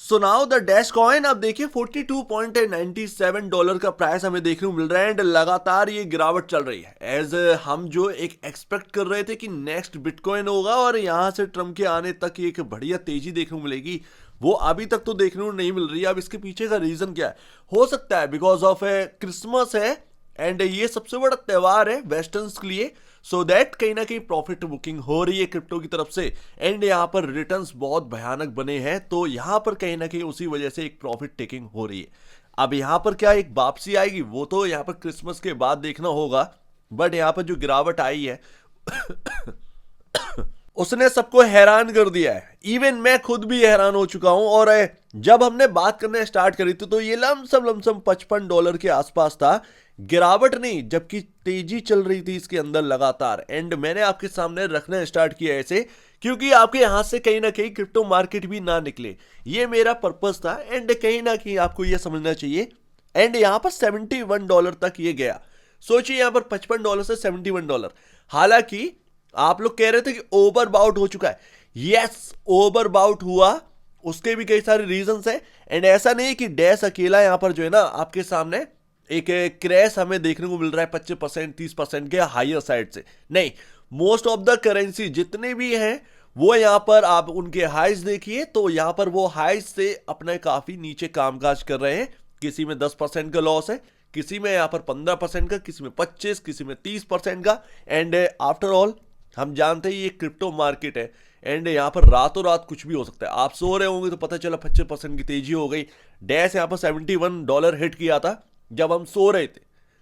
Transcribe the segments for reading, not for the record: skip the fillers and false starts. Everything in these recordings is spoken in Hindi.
So now the dash coin आप देखिए $42.97 का प्राइस हमें देखने को मिल रहा है एंड लगातार ये गिरावट चल रही है। एज हम जो एक एक्सपेक्ट कर रहे थे कि नेक्स्ट बिटकॉइन होगा और यहां से ट्रम्प के आने तक एक बढ़िया तेजी देखने को मिलेगी, वो अभी तक तो देखने को नहीं मिल रही है। अब इसके पीछे का रीजन क्या है? हो सकता है बिकॉज ऑफ क्रिसमस है एंड ये सबसे बड़ा त्योहार है वेस्टर्न्स के लिए, सो दैट कहीं ना कहीं प्रॉफिट बुकिंग हो रही है क्रिप्टो की तरफ से एंड यहाँ पर रिटर्न्स बहुत भयानक बने हैं, तो यहाँ पर कहीं ना कहीं उसी वजह से एक प्रॉफिट टेकिंग हो रही है। अब यहाँ पर क्या एक वापसी आएगी वो तो यहाँ पर क्रिसमस के बाद देखना होगा, बट यहाँ पर जो गिरावट आई है उसने सबको हैरान कर दिया है। इवन मैं खुद भी हैरान हो चुका हूं। और जब हमने बात करना स्टार्ट करी थी तो ये लमसम $55 के आसपास था, गिरावट नहीं जबकि तेजी चल रही थी इसके अंदर लगातार। एंड मैंने आपके सामने रखना स्टार्ट किया ऐसे क्योंकि आपके हाथ से कहीं ना कहीं क्रिप्टो मार्केट भी ना निकले, ये मेरा पर्पस था। एंड कहीं ना कहीं आपको ये समझना चाहिए। एंड यहां पर $71 तक ये गया। सोचिए यहां पर $55 से $71। हालांकि आप लोग कह रहे थे कि ओवर बाउट हो चुका है, यस ओवर बाउट हुआ, उसके भी कई सारे रीजंस हैं। एंड ऐसा नहीं कि डैश अकेला यहां पर जो है ना आपके सामने एक क्रैश हमें देखने को मिल रहा है 25% 30% के हायर साइड से, नहीं, मोस्ट ऑफ द करेंसी जितने भी हैं वो यहां पर आप उनके हाइज देखिए तो यहां पर वो हाइज से अपने काफी नीचे कामकाज कर रहे हैं। किसी में 10% का लॉस है, किसी में यहां पर 15% का, किसी में 25, किसी में 30% का। एंड आफ्टर ऑल हम जानते हैं ये क्रिप्टो मार्केट है एंड यहाँ पर रातों रात कुछ भी हो सकता है। आप सो रहे होंगे तो पता चला 25% की तेजी हो गई। डैश यहाँ पर $71 हिट किया था जब हम सो रहे थे,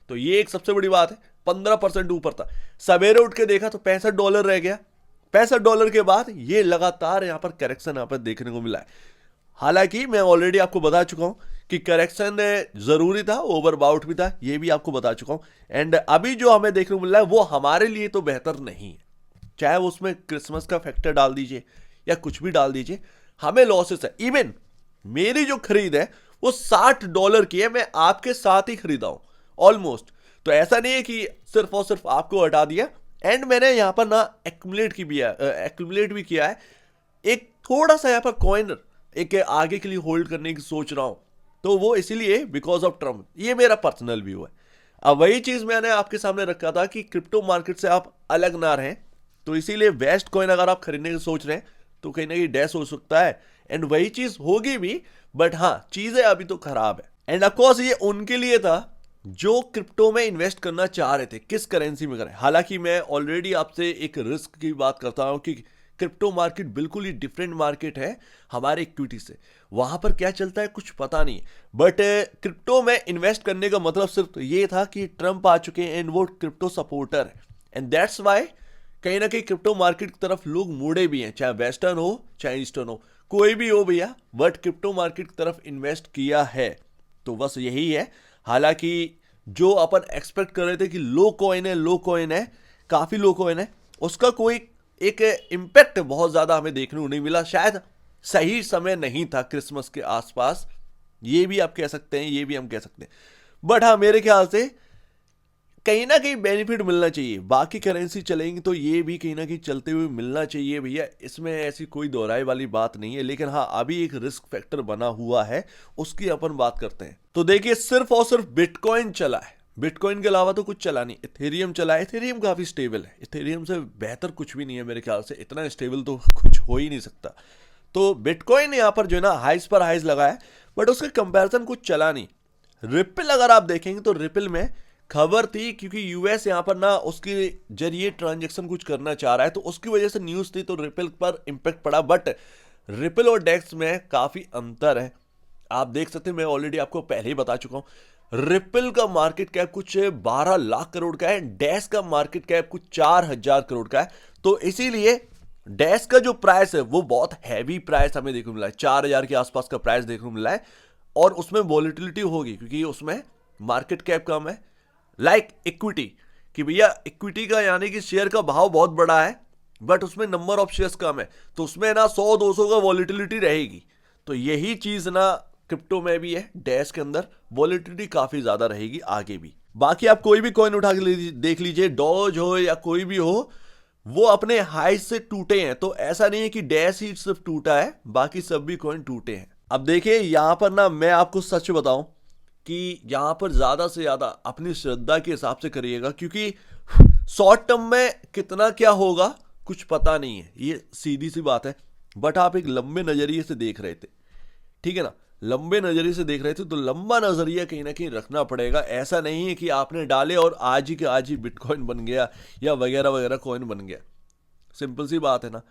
तो ये एक सबसे बड़ी बात है। 15% ऊपर था, सवेरे उठ के देखा तो $65 रह गया। $65 के बाद ये लगातार यहाँ पर करेक्शन यहाँ पर देखने को मिला है। हालांकि मैं ऑलरेडी आपको बता चुका हूं कि करेक्शन जरूरी था, ओवर बाउट भी था, ये भी आपको बता चुका हूं। एंड अभी जो हमें देखने को मिल रहा है वो हमारे लिए तो बेहतर नहीं है, चाहे वो उसमें क्रिसमस का फैक्टर डाल दीजिए या कुछ भी डाल दीजिए, हमें लॉसेस है। इवन मेरी जो खरीद है वो $60 की है, मैं आपके साथ ही खरीदा हूं ऑलमोस्ट। तो ऐसा नहीं है कि सिर्फ और सिर्फ आपको हटा दिया। एंड मैंने यहां पर ना एक्यूमुलेट भी किया है एक थोड़ा सा यहां पर कॉइन एक आगे के लिए होल्ड करने की सोच रहा हूं, तो वो इसीलिए बिकॉज ऑफ ट्रम्प, ये मेरा पर्सनल व्यू है। अब वही चीज मैंने आपके सामने रखा था कि क्रिप्टो मार्केट से आप अलग ना रहें, तो इसीलिए वेस्ट कॉइन अगर आप खरीदने की सोच रहे हैं तो कहीं ना कहीं डैश हो सकता है एंड वही चीज होगी भी, बट हाँ चीजें अभी तो खराब है। एंड ऑफकोर्स ये उनके लिए था जो क्रिप्टो में इन्वेस्ट करना चाह रहे थे, किस करेंसी में करें। हालांकि मैं ऑलरेडी आपसे एक रिस्क की बात करता हूं कि क्रिप्टो मार्केट बिल्कुल ही डिफरेंट मार्केट है हमारे इक्विटी से, वहां पर क्या चलता है कुछ पता नहीं। बट क्रिप्टो में इन्वेस्ट करने का मतलब सिर्फ ये था कि ट्रम्प आ चुके हैं एंड वो क्रिप्टो सपोर्टर है, एंड दैट्स वाई कहीं ना कहीं क्रिप्टो मार्केट की तरफ लोग मुड़े भी हैं, चाहे वेस्टर्न हो चाहे ईस्टर्न हो, कोई भी हो भैया, बट क्रिप्टो मार्केट की तरफ इन्वेस्ट किया है, तो बस यही है। हालांकि जो अपन एक्सपेक्ट कर रहे थे कि लो कॉइन है, काफी लो कॉइन है, उसका कोई एक इम्पैक्ट बहुत ज्यादा हमें देखने को नहीं मिला। शायद सही समय नहीं था क्रिसमस के आसपास, ये भी आप कह सकते हैं, ये भी हम कह सकते हैं। बट हाँ मेरे ख्याल से कहीं ना कहीं बेनिफिट मिलना चाहिए। बाकी करेंसी चलेंगी तो ये भी कहीं ना कहीं चलते हुए मिलना चाहिए भैया, इसमें ऐसी कोई दोहराई वाली बात नहीं है। लेकिन हाँ अभी एक रिस्क फैक्टर बना हुआ है, उसकी अपन बात करते हैं। तो देखिए सिर्फ और सिर्फ बिटकॉइन चला है, बिटकॉइन के अलावा तो कुछ चला नहीं। इथेरियम चला है, इथेरियम काफी स्टेबल है, इथेरियम से बेहतर कुछ भी नहीं है मेरे ख्याल से, इतना स्टेबल तो कुछ हो ही नहीं सकता। तो बिटकॉइन यहाँ पर जो है ना हाइज पर हाइज लगा है, बट उसके कंपैरिजन कुछ चला नहीं। रिपल अगर आप देखेंगे तो रिपल में खबर थी क्योंकि यूएस यहां पर ना उसके जरिए ट्रांजैक्शन कुछ करना चाह रहा है, तो उसकी वजह से न्यूज थी, तो रिपल पर इंपैक्ट पड़ा। बट रिपल और डेक्स में काफी अंतर है, आप देख सकते हैं, मैं ऑलरेडी आपको पहले ही बता चुका हूं। रिपल का मार्केट कैप कुछ 12 लाख करोड़ का है, डैश का मार्केट कैप कुछ 4,000 करोड़ का है। तो इसीलिए डैश का जो प्राइस है वो बहुत हैवी प्राइस हमें देखने को मिला है, 4,000 के आसपास का प्राइस देखने को मिला है। और उसमें वॉलिटिलिटी होगी क्योंकि उसमें मार्केट कैप कम है, लाइक इक्विटी, कि भैया इक्विटी का यानी कि शेयर का भाव बहुत बड़ा है बट उसमें नंबर ऑफ शेयर्स कम है, तो उसमें ना 100-200 का वॉलिटिलिटी रहेगी। तो यही चीज ना क्रिप्टो में भी है, डैश के अंदर वॉलिटिलिटी काफी ज्यादा रहेगी आगे भी। बाकी आप कोई भी कॉइन उठा के देख लीजिए, डॉज हो या कोई भी हो, वो अपने हाई से टूटे हैं। तो ऐसा नहीं है कि डैश ही सिर्फ टूटा है, बाकी सब भी कॉइन टूटे हैं। अब देखिए यहां पर ना मैं आपको सच बताऊं कि यहां पर ज्यादा से ज्यादा अपनी श्रद्धा के हिसाब से करिएगा, क्योंकि शॉर्ट टर्म में कितना क्या होगा कुछ पता नहीं है, ये सीधी सी बात है। बट आप एक लंबे नजरिए से देख रहे थे, ठीक है ना, लंबे नजरिए से देख रहे थे, तो लंबा नजरिया कहीं ना कहीं रखना पड़ेगा। ऐसा नहीं है कि आपने डाले और आज ही के आज ही बिटकॉइन बन गया या वगैरह वगैरह कॉइन बन गया। सिंपल सी बात है ना।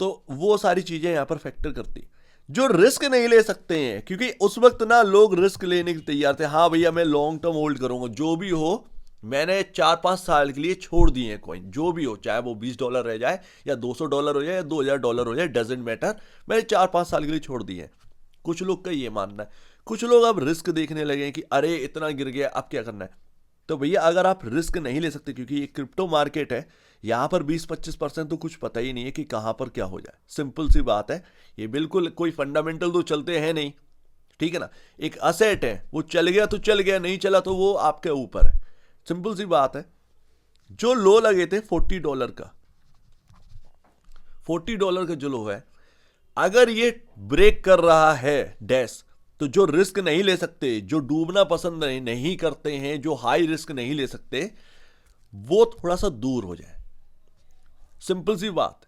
तो वो सारी चीजें यहां पर फैक्टर करती, जो रिस्क नहीं ले सकते हैं, क्योंकि उस वक्त ना लोग रिस्क लेने के तैयार थे। हाँ भैया मैं लॉन्ग टर्म होल्ड करूंगा, जो भी हो मैंने 4-5 साल के लिए छोड़ दिए हैं कॉइन, जो भी हो, चाहे वो $20 रह जाए या $200 हो जाए या $2000 हो जाए, डजेंट मैटर, मैंने 4-5 साल के लिए छोड़ दिए हैं। कुछ लोग का ये मानना है। कुछ लोग अब रिस्क देखने लगे हैं कि अरे इतना गिर गया अब क्या करना है। तो भैया अगर आप रिस्क नहीं ले सकते, क्योंकि ये क्रिप्टो मार्केट है, यहां पर 20-25% तो कुछ पता ही नहीं है कि कहां पर क्या हो जाए। सिंपल सी बात है, ये बिल्कुल कोई फंडामेंटल तो चलते हैं नहीं, ठीक है ना। एक असेट है, वो चल गया तो चल गया, नहीं चला तो वो आपके ऊपर है। सिंपल सी बात है। जो लो लगे थे $40 का, $40 का जो लो है, अगर ये ब्रेक कर रहा है डैश, तो जो रिस्क नहीं ले सकते, जो डूबना पसंद नहीं करते हैं, जो हाई रिस्क नहीं ले सकते, वो थोड़ा सा दूर हो जाए। सिंपल सी बात।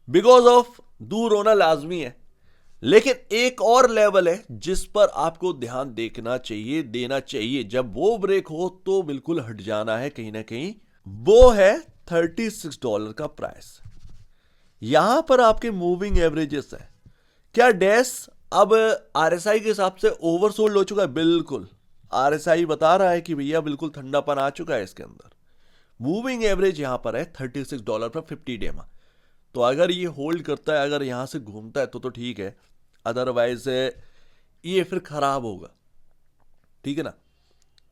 बिकॉज ऑफ दूर होना लाजमी है, लेकिन एक और लेवल है जिस पर आपको ध्यान देखना चाहिए, देना चाहिए। जब वो ब्रेक हो तो बिल्कुल हट जाना है कहीं ना कहीं। वो है $36 का प्राइस। यहां पर आपके मूविंग एवरेजेस है। क्या डैश अब आरएसआई के हिसाब से ओवरसोल्ड हो चुका है? बिल्कुल। आरएसआई बता रहा है कि भैया बिल्कुल ठंडापन आ चुका है इसके अंदर। मूविंग एवरेज यहां पर है $36 पर 50 डे में। तो अगर ये होल्ड करता है, अगर यहां से घूमता है तो ठीक है, अदरवाइज ये फिर खराब होगा, ठीक है ना।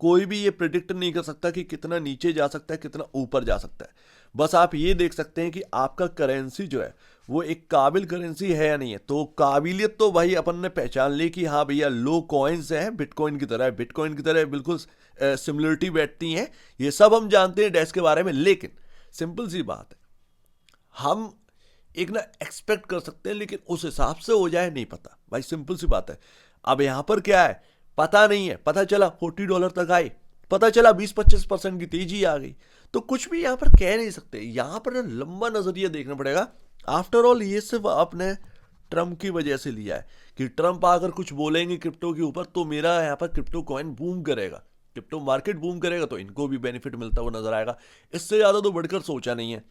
कोई भी ये प्रिडिक्ट नहीं कर सकता कि कितना नीचे जा सकता है, कितना ऊपर जा सकता है। बस आप ये देख सकते हैं कि आपका करेंसी जो है वो एक काबिल करेंसी है या नहीं है। तो काबिलियत तो भाई अपन ने पहचान ली कि हाँ भैया लो कॉइन्स हैं, बिटकॉइन की तरह, बिटकॉइन की तरह बिल्कुल सिमिलरिटी बैठती हैं, ये सब हम जानते हैं डैश के बारे में। लेकिन सिंपल सी बात है, हम एक ना एक्सपेक्ट कर सकते हैं, लेकिन उस हिसाब से हो जाए नहीं पता भाई। सिंपल सी बात है। अब यहां पर क्या है पता नहीं है, पता चला $40 तक आए, पता चला 20-25% की तेजी आ गई, तो कुछ भी यहां पर कह नहीं सकते। यहां पर लंबा नजरिया देखना पड़ेगा। आफ्टर ऑल ये सिर्फ आपने ट्रंप की वजह से लिया है कि ट्रंप अगर कुछ बोलेंगे क्रिप्टो के ऊपर तो मेरा यहां पर क्रिप्टो कॉइन बूम करेगा, क्रिप्टो मार्केट बूम करेगा, तो इनको भी बेनिफिट मिलता हुआ नजर आएगा। इससे ज्यादा तो बढ़कर सोचा नहीं है।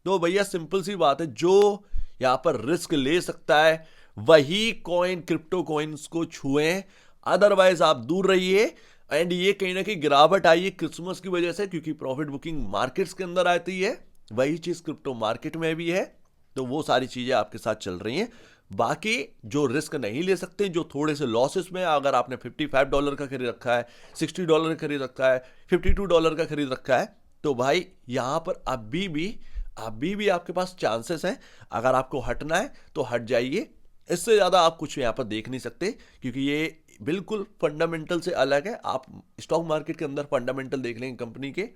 तो भैया सिंपल सी बात है, जो यहां पर रिस्क ले सकता है वही कॉइन, क्रिप्टो कॉइन्स को छुए, अदरवाइज आप दूर रहिए। एंड ये कहीं ना कहीं गिरावट आई है क्रिसमस की वजह से, क्योंकि प्रॉफिट बुकिंग मार्केट्स के अंदर आती है, वही चीज क्रिप्टो मार्केट में भी है। तो वो सारी चीजें आपके साथ चल रही हैं। बाकी जो रिस्क नहीं ले सकते, जो थोड़े से लॉसेस में, अगर आपने $55 का खरीद रखा है, $60 का खरीद रखा है, $52 का खरीद रखा है, तो भाई यहां पर अभी भी आपके पास चांसेस हैं। अगर आपको हटना है तो हट जाइए। इससे ज्यादा आप कुछ यहां पर देख नहीं सकते, क्योंकि ये बिल्कुल फंडामेंटल से अलग है। आप स्टॉक मार्केट के अंदर फंडामेंटल देख लेंगे कंपनी के,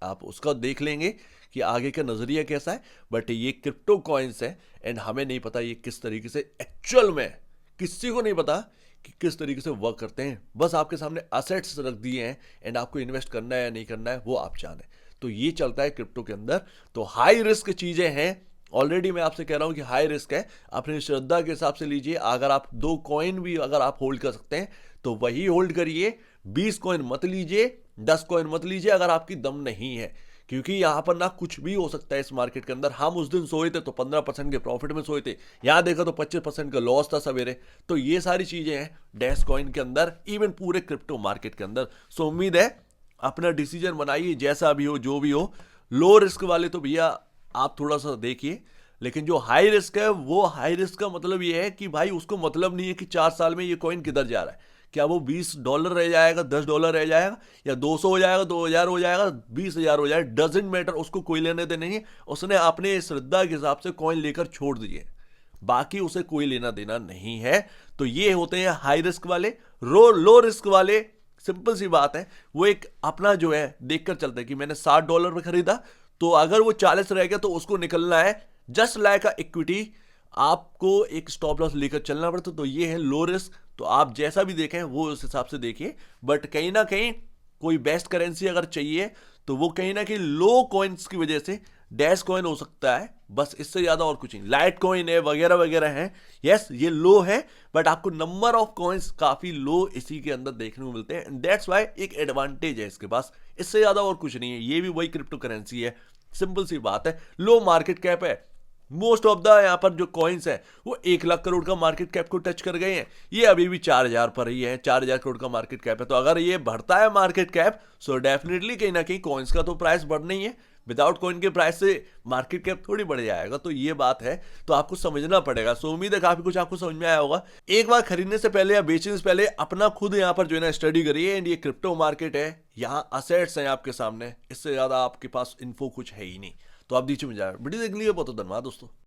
आप उसका देख लेंगे कि आगे का नजरिया कैसा है। बट ये क्रिप्टो कॉइन्स है, एंड हमें नहीं पता ये किस तरीके से एक्चुअल में, किसी को नहीं पता कि किस तरीके से वर्क करते हैं। बस आपके सामने असेट्स रख दिए हैं, एंड आपको इन्वेस्ट करना है या नहीं करना है वो आप जाने। तो ये चलता है क्रिप्टो के अंदर। तो हाई रिस्क चीजें हैं, ऑलरेडी मैं आपसे कह रहा हूं कि हाई रिस्क है। अपनी श्रद्धा के हिसाब से लीजिए। अगर आप 2 कॉइन भी अगर आप होल्ड कर सकते हैं तो वही होल्ड करिए। 20 कॉइन मत लीजिए, 10 कॉइन मत लीजिए अगर आपकी दम नहीं है, क्योंकि यहां पर ना कुछ भी हो सकता है इस मार्केट के अंदर। हम उस दिन सोए थे तो 15% के प्रॉफिट में सोए थे, यहां देखा तो 25% का लॉस था सवेरे। तो ये सारी चीजें हैं डैश कॉइन के अंदर, इवन पूरे क्रिप्टो मार्केट के अंदर। सो उम्मीद है अपना डिसीजन बनाइए, जैसा भी हो जो भी हो। लो रिस्क वाले तो भैया आप थोड़ा सा देखिए, लेकिन जो हाई रिस्क है, वो हाई रिस्क का मतलब ये है कि भाई उसको मतलब नहीं है कि 4 साल में ये कॉइन किधर जा रहा है। क्या वो $20 रह जाएगा, $10 रह जाएगा, या 200 हो जाएगा, 2000 हो जाएगा, 20,000 हो जाएगा, डजेंट मैटर, उसको कोई लेने देने नहीं है। उसने अपने श्रद्धा के हिसाब से कॉइन लेकर छोड़ दिए, बाकी उसे कोई लेना देना नहीं है। तो ये होते हैं हाई रिस्क वाले। लो रिस्क वाले सिंपल सी बात है, वो एक अपना जो है देखकर चलते हैं कि मैंने $60 में खरीदा, तो अगर वो 40 रह गया तो उसको निकलना है, जस्ट लाइक अ इक्विटी। आपको एक स्टॉप लॉस लेकर चलना पड़ता है। तो ये है लो रिस्क। तो आप जैसा भी देखें वो उस हिसाब से देखिए, बट कहीं ना कहीं कोई बेस्ट करेंसी अगर चाहिए तो वो कहीं ना कहीं लो कॉइन्स की वजह से डैश कॉइन हो सकता है, बस इससे ज्यादा और कुछ नहीं। लाइट कॉइन है वगैरह वगैरह है, यस ये लो है, बट आपको नंबर ऑफ कॉइन्स काफी लो इसी के अंदर देखने को मिलते हैं, दैट्स वाई एक एडवांटेज है इसके पास, इससे ज्यादा और कुछ नहीं है। ये भी वही क्रिप्टो करेंसी है, सिंपल सी बात है। लो मार्केट कैप है, मोस्ट ऑफ द यहाँ पर जो कॉइन्स है वो 1 लाख करोड़ का मार्केट कैप को टच कर गए हैं, ये अभी भी 4,000 पर ही है, 4,000 करोड़ का मार्केट कैप है। तो अगर ये बढ़ता है मार्केट कैप, सो डेफिनेटली कहीं ना कहीं कॉइन्स का तो प्राइस बढ़ना ही है, विदाउट कॉइन के प्राइस से मार्केट कैप थोड़ी बढ़ जाएगा। तो ये बात है, तो आपको समझना पड़ेगा। सो उम्मीद है काफी कुछ आपको समझ में आया होगा। एक बार खरीदने से पहले या बेचने से पहले अपना खुद यहाँ पर जो है ना स्टडी करिए। एंड ये क्रिप्टो मार्केट है, यहाँ असेट्स हैं आपके सामने, इससे ज्यादा आपके पास इन्फो कुछ है ही नहीं। तो आप नीचे में जाए वीडियो देखने के लिए बहुत धन्यवाद दोस्तों।